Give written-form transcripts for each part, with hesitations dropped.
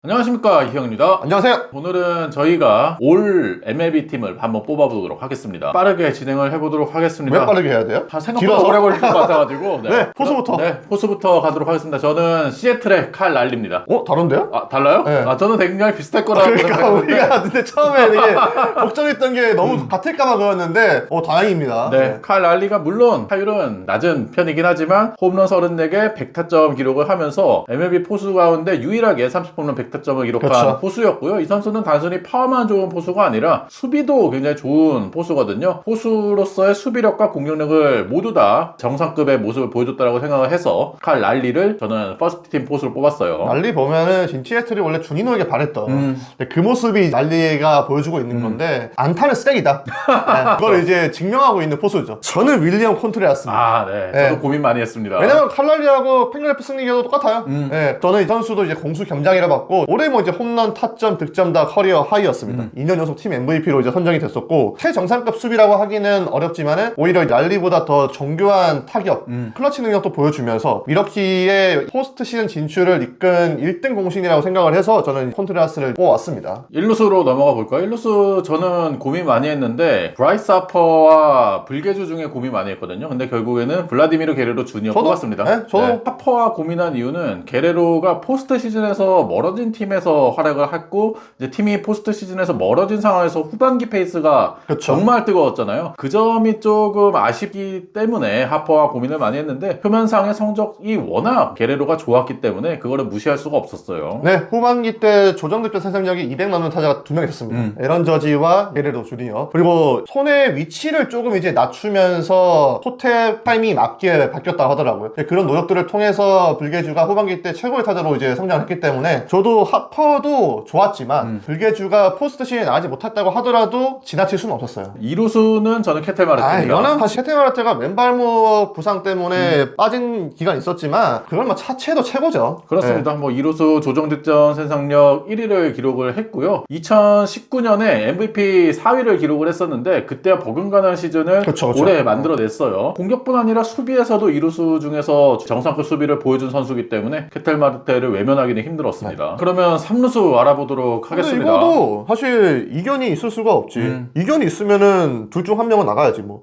안녕하십니까, 이형입니다. 안녕하세요. 오늘은 저희가 올 MLB 팀을 한번 뽑아보도록 하겠습니다. 빠르게 진행을 해보도록 하겠습니다. 왜 빠르게 해야 돼요? 생각보다 길어서? 오래 걸릴 것 같아가지고 네, 포수부터. 네, 포수부터 가도록 하겠습니다. 저는 시애틀의 칼 랄리입니다. 다른데요? 아, 달라요? 네. 저는 굉장히 비슷할 거라고 그러니까 생각했는데 우리가 근데 처음에 되게 걱정했던 게 너무 같을까봐 그랬는데 다행입니다. 네, 칼 랄리가 물론 타율은 낮은 편이긴 하지만 홈런 34개 100타점 기록을 하면서 MLB 포수 가운데 유일하게 30홈런 100타점을 기록한 그렇죠. 포수였고요. 이 선수는 단순히 파워만 좋은 포수가 아니라 수비도 굉장히 좋은 포수거든요. 포수로서의 수비력과 공격력을 모두 다 정상급의 모습을 보여줬다고 생각을 해서 칼 랄리를 저는 퍼스트팀 포수로 뽑았어요. 랄리 보면은 지금 시애틀이 원래 준인호에게 바랬던 근데 그 모습이 랄리가 보여주고 있는 건데 안타는 쓰레기다. 네, 그걸 이제 증명하고 있는 포수죠. 저는 윌리엄 콘트레라스입니다. 네. 네. 저도 고민 많이 했습니다. 왜냐면 칼날리하고 팽글레프 승리기도 똑같아요. 네, 저는 이 선수도 이제 공수 겸장이라 봤고 올해 뭐 이제 홈런, 타점, 득점 다 커리어 하이였습니다. 2년 연속 팀 MVP로 이제 선정이 됐었고 최정상급 수비라고 하기는 어렵지만은 오히려 랄리보다 더 정교한 타격, 클러치 능력도 보여주면서 미러키의 포스트 시즌 진출을 이끈 1등 공신이라고 생각을 해서 저는 콘트라스를 뽑아왔습니다. 1루수로 넘어가 볼까요? 1루수 저는 고민 많이 했는데 브라이스 하퍼와 불개주 중에 고민 많이 했거든요. 근데 결국에는 블라디미르 게레로 주니어 뽑았습니다. 네, 저도 하퍼와 고민한 이유는 게레로가 포스트 시즌에서 멀어진 팀에서 활약을 했고 이제 팀이 포스트 시즌에서 멀어진 상황에서 후반기 페이스가 그쵸. 정말 뜨거웠잖아요. 그 점이 조금 아쉽기 때문에 하퍼와 고민을 많이 했는데 표면상의 성적이 워낙 게레로가 좋았기 때문에 그거를 무시할 수가 없었어요. 네, 후반기 때 조정득점 생산력이 200 넘는 타자가 2명 있었습니다. 에런 저지와 게레로 주니어. 그리고 손의 위치를 조금 이제 낮추면서 포탭 타이밍이 맞게 바뀌었다고 하더라고요. 그런 노력들을 통해서 불개주가 후반기 때 최고의 타자로 이제 성장했기 때문에 저도 하퍼도 좋았지만 불개주가 포스트 시즌에 나가지 못했다고 하더라도 지나칠 수는 없었어요. 2루수는 저는 캐텔 마르틴입니다. 이거는 사실 캐틀 마르테가 왼발목 부상 때문에 빠진 기간이 있었지만 그걸 뭐 차체도 최고죠. 그렇습니다. 뭐 2루수 조정득점 생산력 1위를 기록을 했고요. 2019년에 MVP 4위를 기록을 했었는데 그때와 버금가는 시즌을 그쵸. 올해 만들어냈어요. 공격뿐 아니라 수비에서도 2루수 중에서 정상급 수비를 보여준 선수이기 때문에 캐텔 마르테를 외면하기는 힘들었습니다. 그러면 3루수 알아보도록 근데 하겠습니다. 이거도 사실 이견이 있을 수가 없지. 이견이 있으면은 둘 중 한 명은 나가야지 뭐.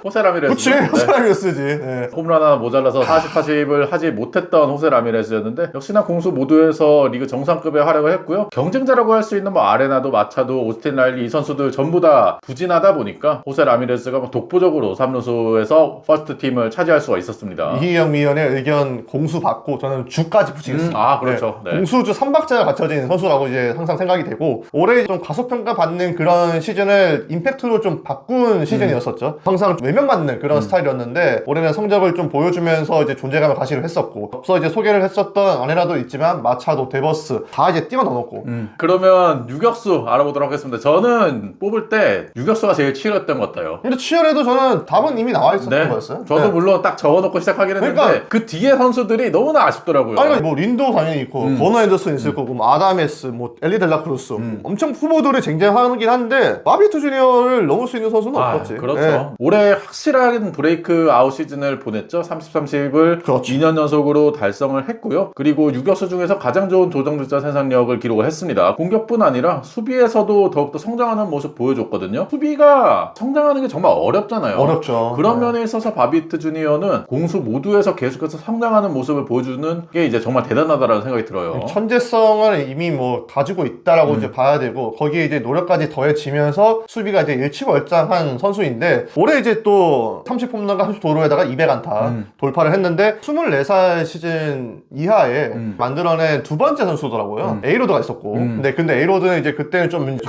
호세 라미레스. 그치, 호세라미레스지. 네. 홈런 하나 모자라서 40을 하지 못했던 호세 라미레스였는데 역시나 공수 모두에서 리그 정상급의 활약을 했고요. 경쟁자라고 할 수 있는 뭐 아레나도 마차도 오스틴 라일리 이 선수들 전부 다 부진하다 보니까 호세 라미레스가 뭐 독보적으로 3루수에서 퍼스트 팀을 차지할 수가 있었습니다. 이희영 위원의 의견 공수 받고 저는 주까지 붙이겠습니다. 그렇죠. 네. 공수주 3박자가 갖춰진 선수라고 이제 항상 생각이 되고 올해 좀 과소평가 받는 그런 시즌을 임팩트로 좀 바꾼 시즌이었었죠. 항상 외면받는 그런 스타일이었는데 올해는 성적을 좀 보여주면서 이제 존재감을 가시를 했었고 앞서 이제 소개를 했었던 아레나도 있지만 마차도 데버스 다 이제 띄워 넣어놓고 그러면 유격수 알아보도록 하겠습니다. 저는 뽑을 때 유격수가 제일 치열했던 것 같아요. 근데 치열해도 저는 답은 이미 나와 있었던 거였어요. 저도 물론 딱 적어놓고 시작하긴 했는데 그러니까 그 뒤에 선수들이 너무나 아쉽더라고요. 아니 뭐 린도 당연히 있고 버너 앤더슨 있을 거고 뭐 아다메스 뭐 엘리 델라크루스 엄청 후보들이 쟁쟁하긴 한데 마비투 주니어를 넘을 수 있는 선수는 없었지. 그렇죠. 네. 올해 확실한 브레이크 아웃 시즌을 보냈죠. 30을 그렇죠. 2년 연속으로 달성을 했고요. 그리고 유격수 중에서 가장 좋은 조정득점 생산력을 기록을 했습니다. 공격뿐 아니라 수비에서도 더욱더 성장하는 모습 보여줬거든요. 수비가 성장하는 게 정말 어렵잖아요. 어렵죠. 그런 면에 있어서 바비트 주니어는 공수 모두에서 계속해서 성장하는 모습을 보여주는 게 이제 정말 대단하다라는 생각이 들어요. 천재성을 이미 뭐 가지고 있다라고 이제 봐야 되고 거기에 이제 노력까지 더해지면서 수비가 이제 일취월장한 선수인데 올해 이제 또 30홈런과 30도루에다가 200안타 돌파를 했는데 24살 시즌 이하에 만들어낸 두 번째 선수더라고요. 에이로드가 있었고 근데 에이로드는 이제 그때는 좀 나는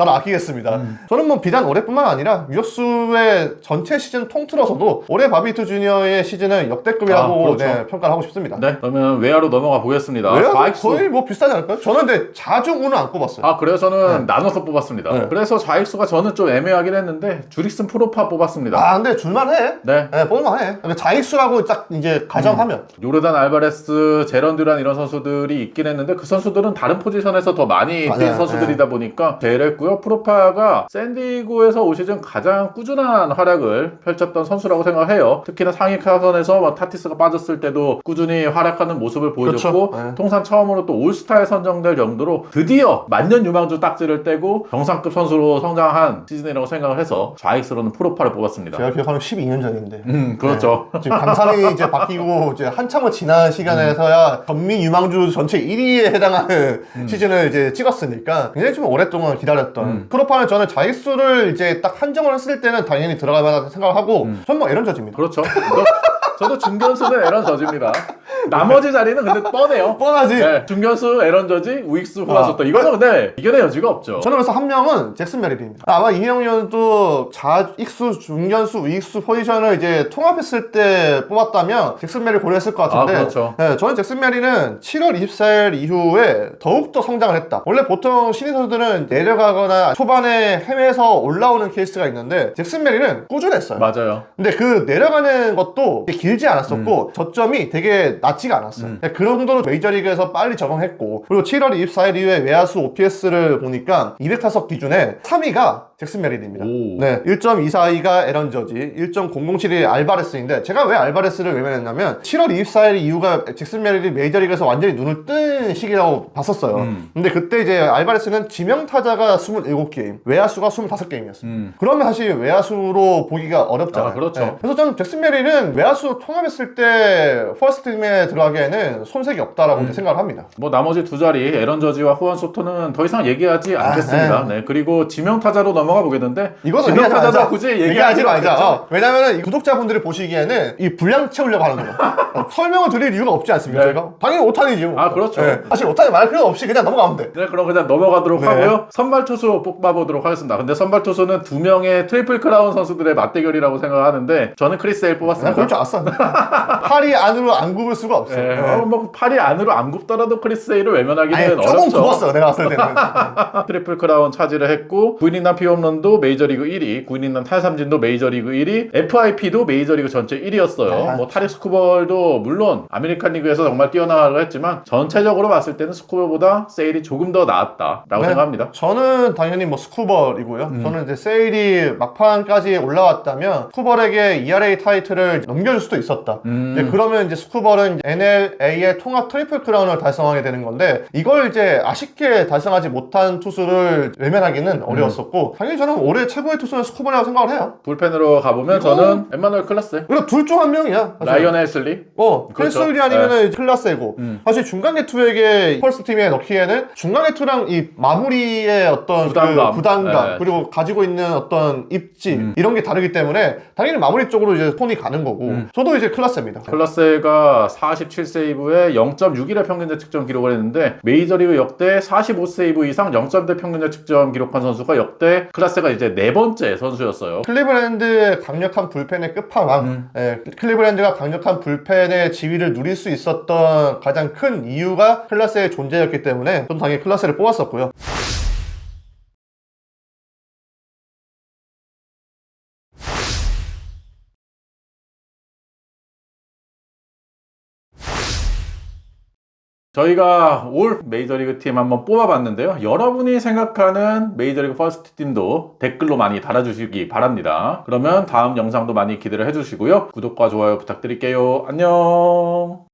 아끼겠습니다. 저는 뭐 비단 올해뿐만 아니라 유격수의 전체 시즌 통틀어서도 올해 바비투 주니어의 시즌은 역대급이라고 그렇죠. 네, 평가를 하고 싶습니다. 네, 그러면 외야로 넘어가 보겠습니다. 왜요? 좌익수. 거의 뭐 비슷하지 않을까요? 저는 근데 자중우는 안 꼽았어요. 그래서 저는 나눠서 뽑았습니다. 네. 그래서 좌익수가 저는 좀 애매하긴 했는데 주릭슨 프로파 뽑았습니다. 근데 줄만해. 네. 뽑을만해. 근데 자익수라고 딱 이제 가정하면. 요르단 알바레스, 제런 듀란 이런 선수들이 있긴 했는데 그 선수들은 다른 포지션에서 더 많이 뛴 맞아요. 선수들이다 보니까 제일 했고요. 프로파가 샌디에고에서 올 시즌 가장 꾸준한 활약을 펼쳤던 선수라고 생각해요. 특히나 상위 타선에서 타티스가 빠졌을 때도 꾸준히 활약하는 모습을 모습을 보여줬고 그렇죠. 네. 통산 처음으로 또 올스타에 선정될 정도로 드디어 만년 유망주 딱지를 떼고 정상급 선수로 성장한 시즌이라고 생각을 해서 좌익수로는 프로파를 뽑았습니다. 제가 기억하는 12년 전인데. 그렇죠. 네. 지금 강산이 이제 바뀌고 이제 한참을 지난 시간에서야 전미 유망주 전체 1위에 해당하는 시즌을 이제 찍었으니까 굉장히 좀 오랫동안 기다렸던 프로파는 저는 좌익수를 이제 딱 한정을 했을 때는 당연히 들어갈 만하다고 생각을 하고 저는 뭐 에런 저지입니다. 그렇죠. 저도 중견수는 에런 저지입니다. 나머지 자리는 근데 뻔해요. 뻔하지. 네, 중견수 에런 저지, 우익수 후아소터 이거는 근데 이겨낼 여지가 없죠. 저는 그래서 한 명은 잭슨 메릴입니다. 아마 이형님도 좌익수, 중견수, 우익수 포지션을 이제 통합했을 때 뽑았다면 잭슨 메릴 고려했을 것 같은데. 그렇죠. 네, 저는 잭슨 메릴은 7월 24일 이후에 더욱더 성장을 했다. 원래 보통 신인 선수들은 내려가거나 초반에 해외에서 올라오는 케이스가 있는데 잭슨 메릴은 꾸준했어요. 맞아요. 근데 그 내려가는 것도 길지 않았었고 저점이 되게 낮지가 않았어요. 그런 정도로 메이저리그에서 빨리 적응했고 그리고 7월 24일 이후에 외야수 OPS를 보니까 200타석 기준에 3위가 잭슨 메릴입니다. 오. 네, 1.242가 에런 저지, 1.007이 알바레스인데 제가 왜 알바레스를 외면했냐면 7월 24일 이후가 잭슨 메릴이 메이저리그에서 완전히 눈을 뜬 시기라고 봤었어요. 근데 그때 이제 알바레스는 지명 타자가 27게임, 외야수가 25게임이었어요. 그러면 사실 외야수로 보기가 어렵잖아요. 그렇죠. 네. 그래서 저는 잭슨 메릴은 외야수 통합했을 때 퍼스트 팀에 들어가기에는 손색이 없다라고 이제 생각을 합니다. 뭐 나머지 두 자리 에런 저지와 후안 소토는 더 이상 얘기하지 않겠습니다. 네. 그리고 지명 타자로 넘어가 보겠는데 이거는 지명 얘기하지 타자도 말자. 굳이 얘기하지 말자. 않겠죠. 왜냐면은 이 구독자분들이 보시기에는 이 분량 채우려고 하는 거예요. 설명을 드릴 이유가 없지 않습니까? 네. 저희가? 당연히 오타니지. 뭐. 아, 그렇죠. 네. 사실 오타니 말 필요 없이 그냥 넘어가면 돼. 네, 그럼 그냥 넘어가도록 네. 하고요. 선발 투수 뽑아보도록 하겠습니다. 근데 선발 투수는 두 명의 트리플 크라운 선수들의 맞대결이라고 생각하는데 저는 크리스 에일 난 뽑았습니다. 그럴 줄 알았어. 팔이 안으로 안 굽을 수가 없어. 네, 네. 뭐 팔이 안으로 안 굽더라도 크리스 에일을 외면하기는 아니, 조금 어렵죠. 굽었어 내가 봤을 때는. 트리플 크라운 차지를 했고 9인인단 피홈런도 메이저리그 1위, 9인인단 탈삼진도 메이저리그 1위, FIP도 메이저리그 전체 1위였어요. 뭐 타릭 스쿠벌도 물론 아메리칸 리그에서 정말 뛰어나가려 했지만 전체적으로 봤을 때는 스쿠벌보다 세일이 조금 더 나았다라고 네. 생각합니다. 저는 당연히 뭐 스쿠벌이고요. 저는 이제 세일이 막판까지 올라왔다면 스쿠벌에게 ERA 타이틀을 넘겨줄 수도 있었다. 이제 그러면 이제 스쿠벌은 NLA의 통합 트리플 크라운을 달성하게 되는 건데 이걸 이제 아쉽게 달성하지 못한 투수를 외면하기는 어려웠었고 당연히 저는 올해 최고의 투수는 스쿠벌이라고 생각을 해요. 불펜으로 가보면 저는 엠마누엘 클라스, 그리고 둘 중 한 명이야. 사실. 라이언 헬슬리. 그렇죠. 클래스리 아니면은 클라스고 사실 중간 개투에게 펄스 팀에 넣기에는 중간 개투랑 이 마무리의 어떤 부담감. 그 부담감 네. 그리고 가지고 있는 어떤 입지 이런 게 다르기 때문에 당연히 마무리 쪽으로 이제 톤이 가는 거고 저도 이제 클라스입니다. 클라스가 47세이브에 0.61의 평균 자책점 기록을 했는데 메이저리그 역대 45세이브 이상 0점대 평균 자책점 기록한 선수가 역대 클라스가 이제 네 번째 선수였어요. 클리브랜드의 강력한 불펜의 끝판왕 클리브랜드가 강력한 불펜의 지위를 누릴 수 있었던 가장 큰 이유가 클라스의 존재였기 때문에 저도 당연히 클라스를 뽑았었고요. 저희가 올 메이저리그 팀 한번 뽑아봤는데요. 여러분이 생각하는 메이저리그 퍼스트 팀도 댓글로 많이 달아주시기 바랍니다. 그러면 다음 영상도 많이 기대를 해주시고요. 구독과 좋아요 부탁드릴게요. 안녕.